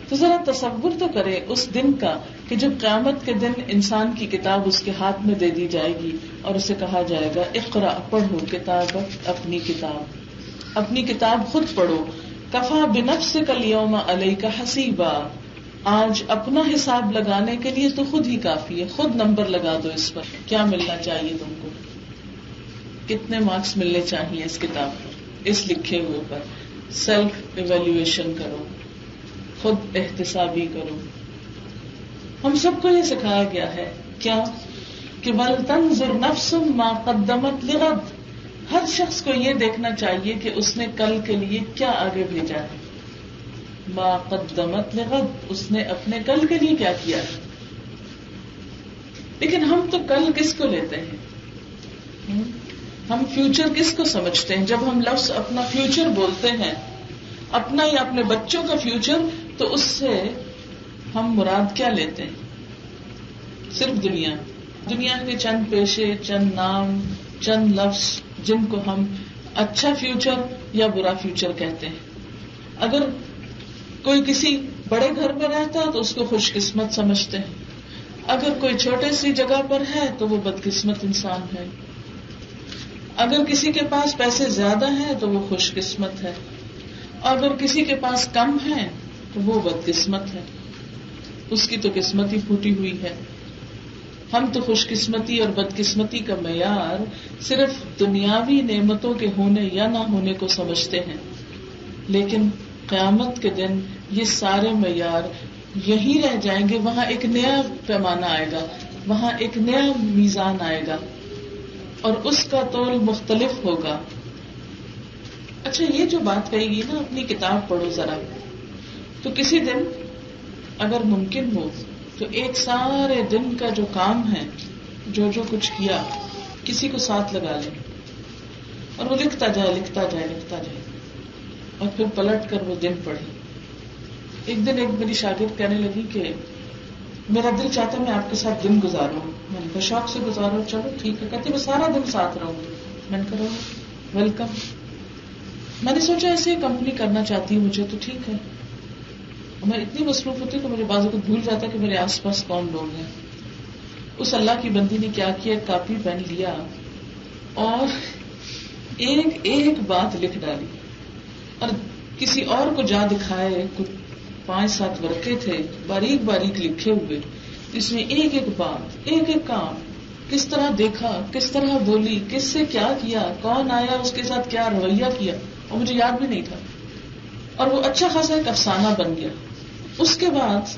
تو ذرا تصور تو کرے اس دن کا کہ جب قیامت کے دن انسان کی کتاب اس کے ہاتھ میں دے دی جائے گی اور اسے کہا جائے گا اقرأ, پڑھو کتابک, اپنی کتاب, اپنی کتاب خود پڑھو. کفا بنفسک الیوم علیک حسیبا, آج اپنا حساب لگانے کے لیے تو خود ہی کافی ہے, خود نمبر لگا دو اس پر. کیا ملنا چاہیے تم کو, کتنے مارکس ملنے چاہیے اس کتاب پر, اس لکھے ہوئے پر. سیلف ایویلویشن کرو, خود احتسابی کرو. ہم سب کو یہ سکھایا گیا ہے کیا کہ وَلْتَنْظُرْ نَفْسٌ مَا قَدَّمَتْ لِغَدٍ, ہر شخص کو یہ دیکھنا چاہیے کہ اس نے کل کے لیے کیا آگے بھیجا ہے. ما قدمت لغد, اس نے اپنے کل کے لیے کیا کیا ہے. لیکن ہم تو کل کس کو لیتے ہیں, ہم فیوچر کس کو سمجھتے ہیں؟ جب ہم لفظ اپنا فیوچر بولتے ہیں, اپنا یا اپنے بچوں کا فیوچر, تو اس سے ہم مراد کیا لیتے ہیں؟ صرف دنیا کے چند پیشے، چند نام، چند لفظ جن کو ہم اچھا فیوچر یا برا فیوچر کہتے ہیں. اگر کوئی کسی بڑے گھر میں رہتا ہے تو اس کو خوش قسمت سمجھتے ہیں، اگر کوئی چھوٹے سی جگہ پر ہے تو وہ بدقسمت انسان ہے، اگر کسی کے پاس پیسے زیادہ ہیں تو وہ خوش قسمت ہے، اگر کسی کے پاس کم ہے تو وہ بدقسمت ہے، اس کی تو قسمت ہی پھوٹی ہوئی ہے. ہم تو خوش قسمتی اور بدقسمتی کا معیار صرف دنیاوی نعمتوں کے ہونے یا نہ ہونے کو سمجھتے ہیں، لیکن قیامت کے دن یہ سارے معیار یہی رہ جائیں گے. وہاں ایک نیا پیمانہ آئے گا، وہاں ایک نیا میزان آئے گا اور اس کا تول مختلف ہوگا. اچھا، یہ جو بات کہی گی نا، اپنی کتاب پڑھو ذرا، تو کسی دن اگر ممکن ہو تو ایک سارے دن کا جو کام ہے، جو کچھ کیا، کسی کو ساتھ لگا لیں اور وہ لکھتا جائے اور پھر پلٹ کر وہ دن پڑھے. ایک دن ایک میری شاگرد کہنے لگی کہ میرا دل چاہتا ہے میں آپ کے ساتھ دن گزاروں. میں نے کہا شوق سے گزارو، چلو ٹھیک ہے. کہتے میں سارا دن ساتھ رہوں گی. میں نے کہا ویلکم. میں نے سوچا ایسے کمپنی کرنا چاہتی ہوں مجھے، تو ٹھیک ہے. میں اتنی مصروف ہوتی کہ مجھے بعض وقت بھول جاتا کہ میرے آس پاس کون لوگ ہیں. اس اللہ کی بندی نے کیا کیا، ایک کاپی پین لیا اور ایک بات لکھ ڈالی اور کسی اور کو جا دکھائے. کچھ 5-7 ورقے تھے باریک باریک لکھے ہوئے، جس میں ایک بات، ایک کام، کس طرح دیکھا، کس طرح بولی، کس سے کیا کیا، کون آیا اس کے ساتھ کیا رویہ کیا، اور مجھے یاد بھی نہیں تھا. اور وہ اچھا خاصا ایک افسانہ بن گیا. اس کے بعد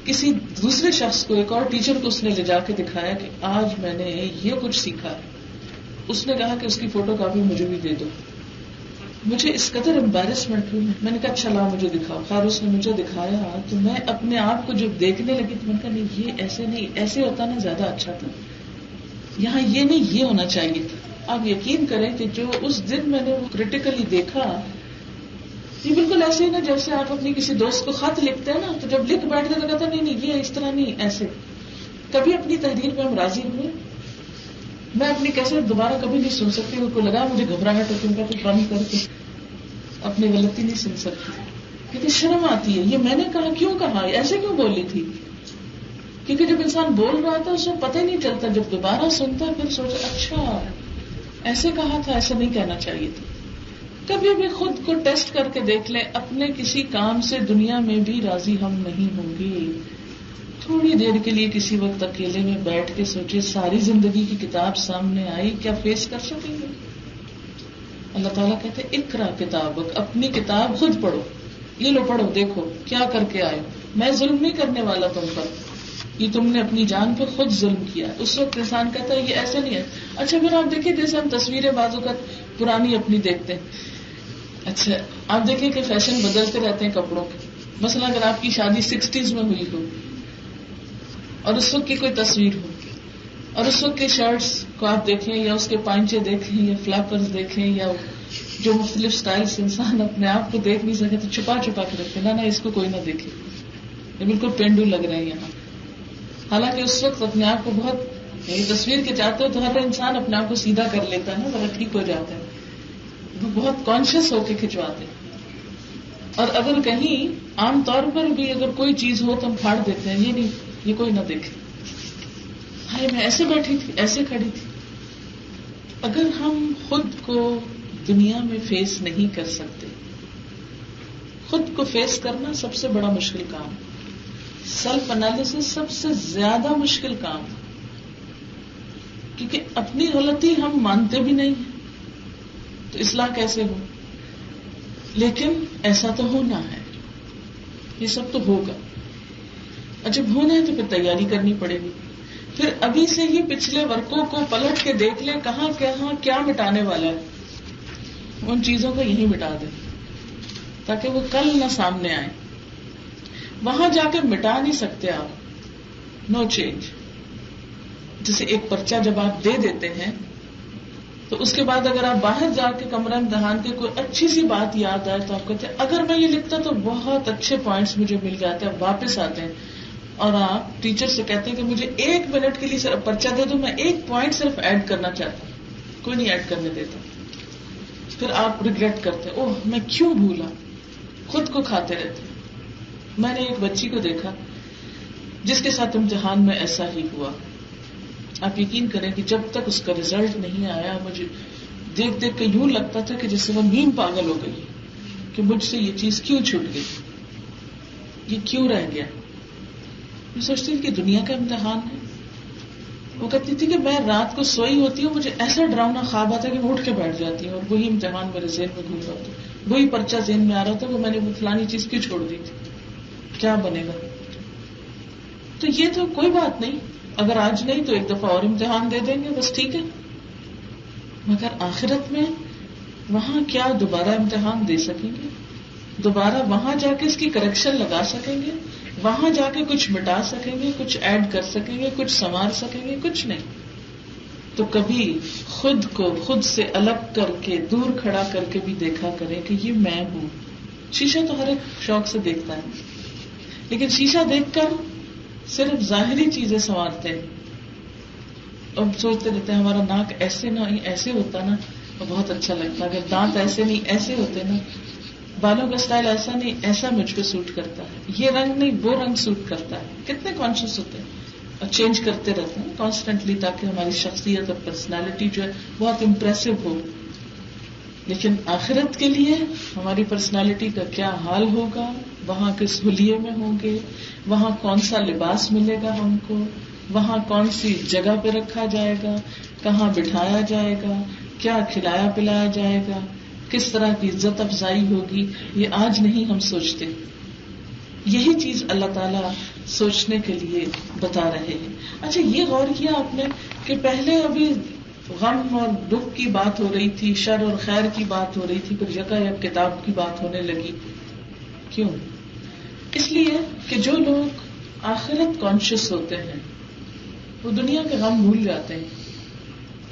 کسی دوسرے شخص کو، ایک اور ٹیچر کو اس نے لے جا کے دکھایا کہ آج میں نے یہ کچھ سیکھا. اس نے کہا کہ اس کی فوٹو کاپی مجھے بھی دے دو. مجھے اس قدر امبیرسمنٹ ہوئی. میں نے کہا اچھا لاؤ مجھے دکھاؤ. خیر اس نے مجھے دکھایا تو میں اپنے آپ کو جب دیکھنے لگی تو میں نے کہا نہیں، یہ ایسے نہیں، ایسے ہوتا نا زیادہ اچھا تھا. یہاں یہ نہیں، یہ ہونا چاہیے تھا. آپ یقین کریں کہ جو اس دن میں نے وہ کریٹیکلی دیکھا، یہ بالکل ایسے ہی نا جیسے آپ اپنی کسی دوست کو خط لکھتے ہیں نا، تو جب لکھ بیٹھتے تو کہتا نہیں یہ اس طرح نہیں، ایسے. کبھی اپنی تحریر پہ ہم راضی ہوئے؟ میں اپنی کیسے دوبارہ کبھی نہیں سن سکتی. ان کو لگا مجھے گھبراہٹ ہوتی ہے، کچھ بند کر کے اپنی غلطی نہیں سن سکتی. کتنی شرم آتی ہے. یہ میں نے کہا، کیوں کہا، ایسے کیوں بولی تھی؟ کیونکہ جب انسان بول رہا تھا اس کو پتہ ہی نہیں چلتا. جب دوبارہ سنتا پھر سوچا اچھا ایسے کہا تھا، ایسا نہیں کہنا چاہیے تھا. کبھی بھی خود کو ٹیسٹ کر کے دیکھ لیں. اپنے کسی کام سے دنیا میں بھی راضی ہم نہیں ہوں گے. تھوڑی دیر کے لیے کسی وقت اکیلے میں بیٹھ کے سوچے، ساری زندگی کی کتاب سامنے آئی، کیا فیس کر سکیں گے؟ اللہ تعالیٰ کہتے اقرا کتابک، اپنی کتاب خود پڑھو. یہ لو پڑھو، دیکھو کیا کر کے آئے. میں ظلم نہیں کرنے والا تم پر، یہ تم نے اپنی جان پہ خود ظلم کیا. اس وقت انسان کہتا ہے یہ ایسے نہیں ہے. اچھا پھر آپ دیکھیں جیسے ہم تصویریں بازو کا پرانی اپنی دیکھتے ہیں. اچھا آپ دیکھیں کہ فیشن بدلتے رہتے ہیں کپڑوں کے. مثلا اگر آپ کی شادی 60s میں ہوئی ہو اور اس وقت کی کوئی تصویر ہو اور اس وقت کے شرٹس کو آپ دیکھیں یا اس کے پائنچے دیکھیں یا فلیپرز دیکھیں یا جو مختلف سٹائلز انسان اپنے آپ کو دیکھ نہیں سکے تو چھپا چھپا کے رکھتے نہ اس کو کوئی نہ دیکھے. یہ بالکل پینڈو لگ رہے ہیں یہاں. حالانکہ اس وقت اپنے آپ کو بہت تصویر کے چاہتے ہو تو ہر انسان اپنے آپ کو سیدھا کر لیتا ہے نا، ذرا ٹھیک ہو جاتا ہے. وہ بہت کانشیس ہو کے کھنچواتے ہیں. اور اگر کہیں عام طور پر بھی اگر کوئی چیز ہو تو ہم پھاڑ دیتے ہیں، یہ نہیں، یہ کوئی نہ دیکھے. ہائے میں ایسے بیٹھی تھی، ایسے کھڑی تھی. اگر ہم خود کو دنیا میں فیس نہیں کر سکتے، خود کو فیس کرنا سب سے بڑا مشکل کام، سیلف انالیسس سب سے زیادہ مشکل کام، کیونکہ اپنی غلطی ہم مانتے بھی نہیں ہیں تو اصلاح کیسے ہو. لیکن ایسا تو ہونا ہے، یہ سب تو ہوگا. اور جب ہونا ہے تو پھر تیاری کرنی پڑے گی. پھر ابھی سے ہی پچھلے ورقوں کو پلٹ کے دیکھ لیں کہاں کہاں کیا مٹانے والا ہے، ان چیزوں کو یہیں مٹا دیں تاکہ وہ کل نہ سامنے آئے. وہاں جا کے مٹا نہیں سکتے آپ، نو چینج. جیسے ایک پرچہ جب آپ دے دیتے ہیں تو اس کے بعد اگر آپ باہر جا کے کمرہ امتحان کے کوئی اچھی سی بات یاد آئے تو آپ کہتے ہیں اگر میں یہ لکھتا تو بہت اچھے پوائنٹس مجھے مل جاتے ہیں. واپس آتے ہیں اور آپ ٹیچر سے کہتے ہیں کہ مجھے 1 منٹ کے لیے صرف پرچہ دے دو, میں 1 پوائنٹ صرف ایڈ کرنا چاہتا ہوں. کوئی نہیں ایڈ کرنے دیتا. پھر آپ ریگریٹ کرتے اوہ میں کیوں بھولا, خود کو کھاتے رہتے. میں نے ایک بچی کو دیکھا جس کے ساتھ امتحان میں ایسا ہی ہوا. آپ یقین کریں کہ جب تک اس کا رزلٹ نہیں آیا مجھے دیکھ دیکھ کے یوں لگتا تھا کہ جس سے وہ نیم پاگل ہو گئی کہ مجھ سے یہ چیز کیوں چھوٹ گئی, یہ کیوں رہ گیا. میں سوچتی تھی کہ دنیا کا امتحان ہے. وہ کہتی تھی کہ میں رات کو سوئی ہوتی ہوں, مجھے ایسا ڈراؤنا خواب آتا ہے کہ میں اٹھ کے بیٹھ جاتی ہوں اور وہی امتحان میرے ذہن میں گھوم رہا ہوتا, وہی پرچہ ذہن میں آ رہا تھا کہ میں نے وہ فلانی چیز کیوں چھوڑ دی تھی, کیا بنے گا. تو یہ تو کوئی بات نہیں, اگر آج نہیں تو ایک دفعہ اور امتحان دے دیں گے, بس ٹھیک ہے. مگر آخرت میں وہاں کیا دوبارہ امتحان دے سکیں گے؟ دوبارہ وہاں جا کے اس کی کریکشن لگا سکیں گے؟ وہاں جا کے کچھ مٹا سکیں گے, کچھ ایڈ کر سکیں گے, کچھ سنوار سکیں گے؟ کچھ نہیں. تو کبھی خود کو خود سے الگ کر کے دور کھڑا کر کے بھی دیکھا کریں کہ یہ میں ہوں. شیشہ تو ہر ایک شوق سے دیکھتا ہے, لیکن شیشہ دیکھ کر صرف ظاہری چیزیں سنوارتے ہیں اور سوچتے رہتے ہیں ہمارا ناک ایسے نہ ایسے ہوتا نا تو بہت اچھا لگتا, اگر دانت ایسے نہیں ایسے ہوتے نا, بالوں کا اسٹائل ایسا نہیں ایسا مجھ پہ سوٹ کرتا ہے, یہ رنگ نہیں وہ رنگ سوٹ کرتا ہے. کتنے کانشیس ہوتے ہیں اور چینج کرتے رہتے ہیں کانسٹنٹلی تاکہ ہماری شخصیت اور پرسنالٹی جو ہے بہت امپریسو ہو. لیکن آخرت کے لیے ہماری پرسنالٹی کا کیا حال ہوگا, وہاں کس حلیے میں ہوں گے, وہاں کون سا لباس ملے گا ہم کو, وہاں کون سی جگہ پہ رکھا جائے گا, کہاں بٹھایا جائے گا, کیا کھلایا پلایا جائے گا, کس طرح کی عزت افزائی ہوگی, یہ آج نہیں ہم سوچتے. یہی چیز اللہ تعالیٰ سوچنے کے لیے بتا رہے ہیں. اچھا یہ غور کیا آپ نے کہ پہلے ابھی غم اور دکھ کی بات ہو رہی تھی, شر اور خیر کی بات ہو رہی تھی, پھر یکایک کتاب کی بات ہونے لگی. کیوں؟ اس لیے کہ جو لوگ آخرت کانشیس ہوتے ہیں وہ دنیا کے غم بھول جاتے ہیں.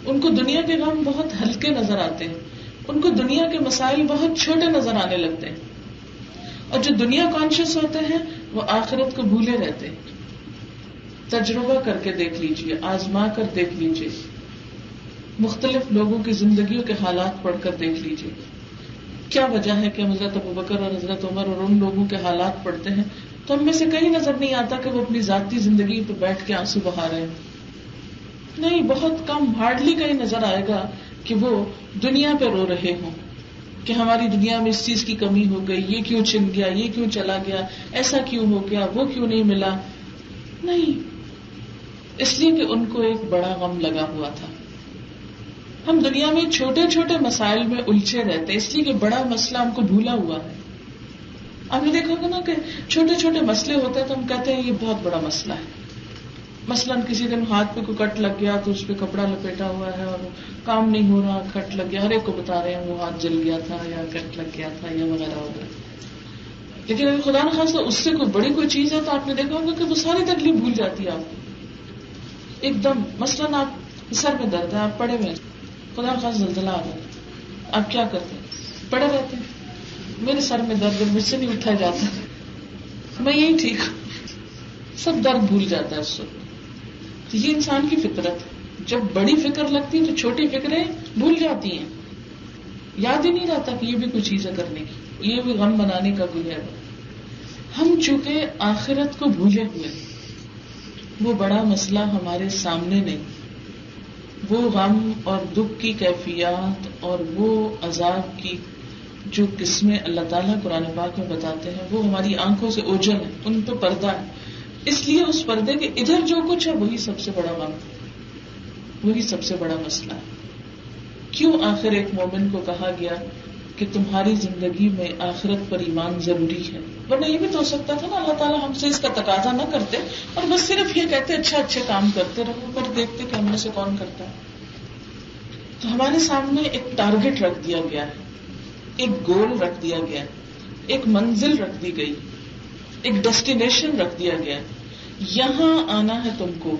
ان کو دنیا کے غم بہت ہلکے نظر آتے ہیں, ان کو دنیا کے مسائل بہت چھوٹے نظر آنے لگتے ہیں. اور جو دنیا کانشیس ہوتے ہیں وہ آخرت کو بھولے رہتے ہیں. تجربہ کر کے دیکھ لیجئے, آزما کر دیکھ لیجئے, مختلف لوگوں کی زندگیوں کے حالات پڑھ کر دیکھ لیجئے. کیا وجہ ہے کہ ہم حضرت ابوبکر اور حضرت عمر اور ان لوگوں کے حالات پڑھتے ہیں تو ہم میں سے کہیں نظر نہیں آتا کہ وہ اپنی ذاتی زندگی پہ بیٹھ کے آنسو بہا رہے ہیں. نہیں, بہت کم, ہارڈلی کہیں نظر آئے گا کہ وہ دنیا پہ رو رہے ہوں کہ ہماری دنیا میں اس چیز کی کمی ہو گئی, یہ کیوں چھن گیا, یہ کیوں چلا گیا, ایسا کیوں ہو گیا, وہ کیوں نہیں ملا. نہیں, اس لیے کہ ان کو ایک بڑا غم لگا ہوا تھا. ہم دنیا میں چھوٹے چھوٹے مسائل میں الجھے رہتے اس لیے کہ بڑا مسئلہ ہم کو بھولا ہوا ہے. آپ نے دیکھا ہوگا نا کہ چھوٹے چھوٹے مسئلے ہوتے ہیں تو ہم کہتے ہیں یہ بہت بڑا مسئلہ ہے. مثلاً کسی دن ہاتھ پہ کوئی کٹ لگ گیا تو اس پہ کپڑا لپیٹا ہوا ہے اور کام نہیں ہو رہا, کٹ لگ گیا, ہر ایک کو بتا رہے ہیں وہ ہاتھ جل گیا تھا یا کٹ لگ گیا تھا یا وغیرہ وغیرہ. لیکن اگر خدا نخواستہ اس سے کوئی بڑی کوئی چیز ہے تو آپ نے دیکھا ہوگا کہ وہ ساری تکلیف بھول جاتی ہے آپ کو ایک دم. مثلاً آپ سر میں درد ہے, آپ پڑے ہوئے, خدا نخواستہ زلزلہ آ گیا, آپ کیا کرتے ہیں؟ پڑے رہتے ہیں. میرے سر میں درد ہے, مجھ سے نہیں اٹھا جاتا, میں یہی ٹھیک ہوں. سب درد بھول جاتا ہے اس وقت. یہ انسان کی فطرت ہے. جب بڑی فکر لگتی ہے تو چھوٹی فکریں بھول جاتی ہیں, یاد ہی نہیں رہتا کہ یہ بھی کوئی چیز ہے کرنے کی, یہ بھی غم بنانے کا کوئی ہے. ہم چونکہ آخرت کو بھولے ہوئے, وہ بڑا مسئلہ ہمارے سامنے نہیں, وہ غم اور دکھ کی کیفیات اور وہ عذاب کی جو قسمیں اللہ تعالیٰ قرآن پاک میں بتاتے ہیں وہ ہماری آنکھوں سے اوجھل ہیں, ان پہ پردہ ہے. اس لیے اس پردے کے ادھر جو کچھ ہے وہی سب سے بڑا غم, وہی سب سے بڑا مسئلہ ہے. کیوں آخر ایک مومن کو کہا گیا کہ تمہاری زندگی میں آخرت پر ایمان ضروری ہے؟ ورنہ یہ بھی تو ہو سکتا تھا نا اللہ تعالیٰ ہم سے اس کا تقاضا نہ کرتے اور بس صرف یہ کہتے اچھا اچھے کام کرتے رہو, پر دیکھتے کہ ہم میں سے کون کرتا ہے. تو ہمارے سامنے ایک ٹارگٹ رکھ دیا گیا ہے, ایک گول رکھ دیا گیا, ایک منزل رکھ دی گئی, ایک ڈیسٹینیشن رکھ دیا گیا. یہاں آنا ہے تم کو,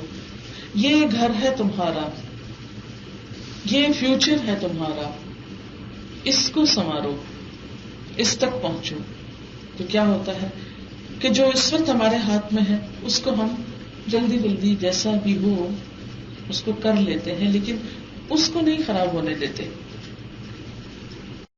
یہ گھر ہے تمہارا, یہ فیوچر ہے تمہارا، اس کو سنوارو، اس تک پہنچو. تو کیا ہوتا ہے کہ جو اس وقت ہمارے ہاتھ میں ہے اس کو ہم جلدی جلدی جیسا بھی ہو اس کو کر لیتے ہیں، لیکن اس کو نہیں خراب ہونے دیتے.